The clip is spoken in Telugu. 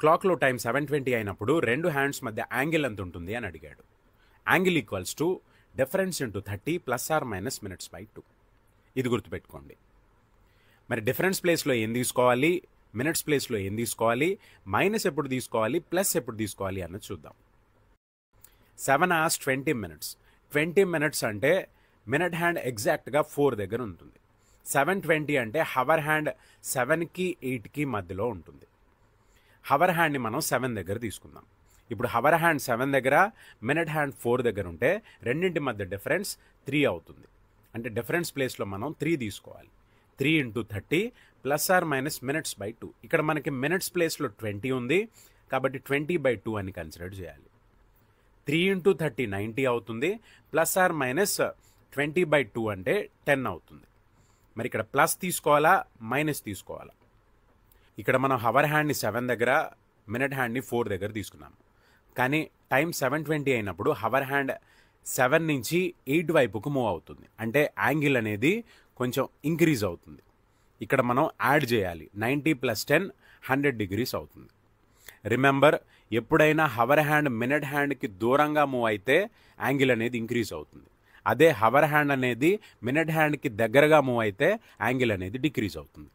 క్లాక్లో టైం 7:20 అయినప్పుడు రెండు హ్యాండ్స్ మధ్య యాంగిల్ ఎంత ఉంటుంది అని అడిగాడు. Angle equals to difference into 30 ± minutes by 2. ఇది గుర్తుపెట్టుకోండి. మరి డిఫరెన్స్ ప్లేస్లో ఏం తీసుకోవాలి, మినిట్స్ ప్లేస్లో ఏం తీసుకోవాలి, మైనస్ ఎప్పుడు తీసుకోవాలి, ప్లస్ ఎప్పుడు తీసుకోవాలి అన్నది చూద్దాం. 7 hours 20 minutes. 20 minutes అంటే మినిట్ హ్యాండ్ ఎగ్జాక్ట్గా 4 దగ్గర ఉంటుంది. 7:20 అంటే హవర్ హ్యాండ్ 7కి 8కి మధ్యలో ఉంటుంది. హవర్ హ్యాండ్ని మనం 7 దగ్గర తీసుకుందాం. ఇప్పుడు హవర్ హ్యాండ్ 7 దగ్గర, మినిట్ హ్యాండ్ 4 దగ్గర ఉంటే రెండింటి మధ్య డిఫరెన్స్ 3 అవుతుంది. అంటే డిఫరెన్స్ ప్లేస్లో మనం 3 తీసుకోవాలి. 3 × 30 ± మినిట్స్ బై 2. ఇక్కడ మనకి మినిట్స్ ప్లేస్లో 20 ఉంది కాబట్టి 20/2 అని కన్సిడర్ చేయాలి. 3 × 30 90 అవుతుంది. ± 20/2 అంటే 10 అవుతుంది. మరి ఇక్కడ ప్లస్ తీసుకోవాలా, మైనస్ తీసుకోవాలా? ఇక్కడ మనం హవర్ హ్యాండ్ని 7 దగ్గర, మినిట్ హ్యాండ్ని 4 దగ్గర తీసుకున్నాము. కానీ టైం 7:20 అయినప్పుడు హవర్ హ్యాండ్ 7 నుంచి 8 వైపుకు మూవ్ అవుతుంది. అంటే యాంగిల్ అనేది కొంచెం ఇంక్రీజ్ అవుతుంది. ఇక్కడ మనం యాడ్ చేయాలి. 90 + 10 100 degrees అవుతుంది. రిమెంబర్, ఎప్పుడైనా హవర్ హ్యాండ్ మినిట్ హ్యాండ్కి దూరంగా మూవ్ అయితే యాంగిల్ అనేది ఇంక్రీజ్ అవుతుంది. అదే హవర్ హ్యాండ్ అనేది మినిట్ హ్యాండ్కి దగ్గరగా మూవ్ అయితే యాంగిల్ అనేది డిక్రీజ్ అవుతుంది.